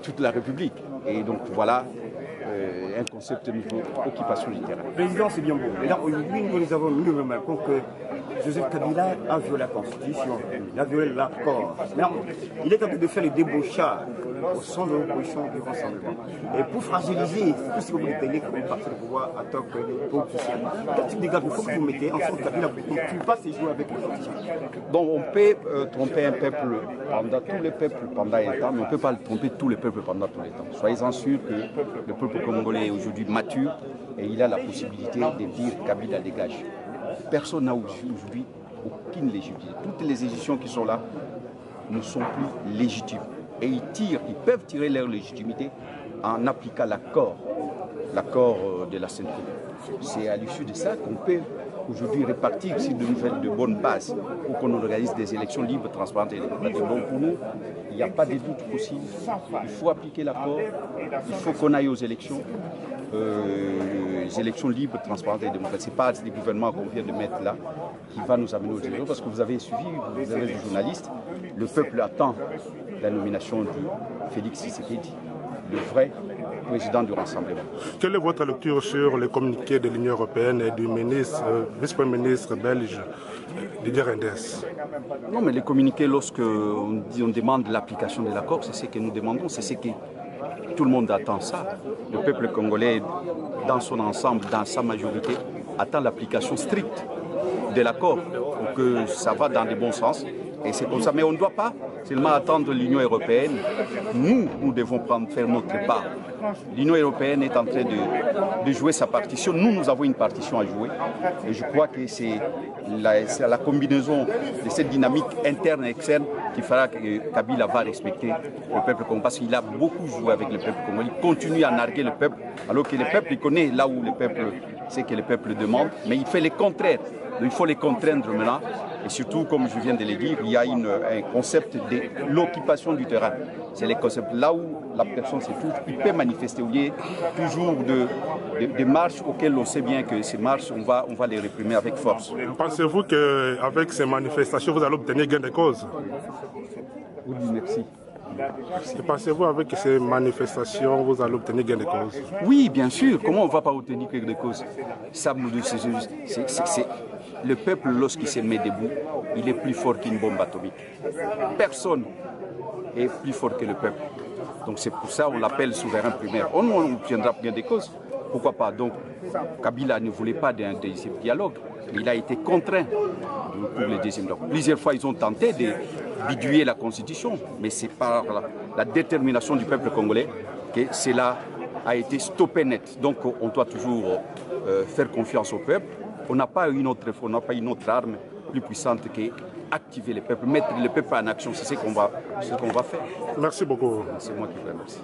toute la République. Et donc voilà un concept nouveau, occupation du terrain. Président, c'est bien beau. Mais là, aujourd'hui, nous remarquons que Joseph Kabila a violé la Constitution, il a violé l'accord. Il est en train de faire le débauchage au sein de l'opposition du Rassemblement. Et pour fragiliser tout ce que vous déteignez comme parti de pouvoir à tant que politicien, quel type de garde il faut que vous mettez en sorte que Kabila ne tue pas ses joueurs avec les politiciens? Donc on peut tromper un peuple pendant tous les peuples pendant un temps, mais on ne peut pas tromper tous les peuples pendant tous les temps. Soyez-en sûrs que le peuple congolais est aujourd'hui mature et il a la possibilité de dire Kabila dégage. Personne n'a aujourd'hui aucune légitimité. Toutes les institutions qui sont là ne sont plus légitimes. Et ils peuvent tirer leur légitimité en appliquant l'accord de la CNT. C'est à l'issue de ça qu'on peut aujourd'hui répartir sur de bonnes bases pour qu'on organise des élections libres, transparentes et démocratiques. Donc pour nous, il n'y a pas de doute possible. Il faut appliquer l'accord, il faut qu'on aille aux élections. Les élections libres, transparentes et démocratiques. Ce n'est pas le gouvernement qu'on vient de mettre là qui va nous amener aux élections, parce que vous avez suivi, vous avez des journalistes, le peuple attend la nomination de Félix Tshisekedi, le vrai président du Rassemblement. Quelle est votre lecture sur les communiqués de l'Union européenne et du vice-premier ministre belge Didier Reynders? Non, mais les communiqués, lorsqu'on demande l'application de l'accord, c'est ce que nous demandons, c'est ce que tout le monde attend ça. Le peuple congolais, dans son ensemble, dans sa majorité, attend l'application stricte de l'accord pour que ça va dans le bon sens. Et c'est comme ça. Mais on ne doit pas seulement attendre l'Union européenne. Nous devons faire notre part. L'Union européenne est en train de jouer sa partition. Nous avons une partition à jouer. Et je crois que c'est la combinaison de cette dynamique interne et externe qui fera que Kabila va respecter le peuple congolais. Parce qu'il a beaucoup joué avec le peuple congolais. Il continue à narguer le peuple, alors que le peuple il connaît là où le peuple sait que le peuple demande. Mais il fait le contraire. Il faut les contraindre maintenant. Et surtout, comme je viens de le dire, il y a un concept de l'occupation du terrain. C'est le concept là où la personne se trouve, il peut manifester. Il y a toujours des marches auxquelles on sait bien que ces marches, on va les réprimer avec force. Pensez-vous qu'avec ces manifestations, vous allez obtenir gain de cause? Oui, merci. Pensez-vous avec ces manifestations, vous allez obtenir gain de cause? Oui, bien sûr. Comment on ne va pas obtenir gain de cause? Ça, le peuple, lorsqu'il se met debout, il est plus fort qu'une bombe atomique. Personne est plus fort que le peuple. Donc c'est pour ça qu'on l'appelle souverain primaire. On obtiendra bien des causes. Pourquoi pas? Donc Kabila ne voulait pas d'un deuxième dialogue. Il a été contraint pour le deuxième dialogue. Plusieurs fois, ils ont tenté de bidouiller la Constitution. Mais c'est par la détermination du peuple congolais que cela a été stoppé net. Donc on doit toujours faire confiance au peuple. On n'a pas une autre arme plus puissante qu'activer le peuple, mettre le peuple en action. C'est ce qu'on va faire. Merci beaucoup. C'est moi qui vous remercie.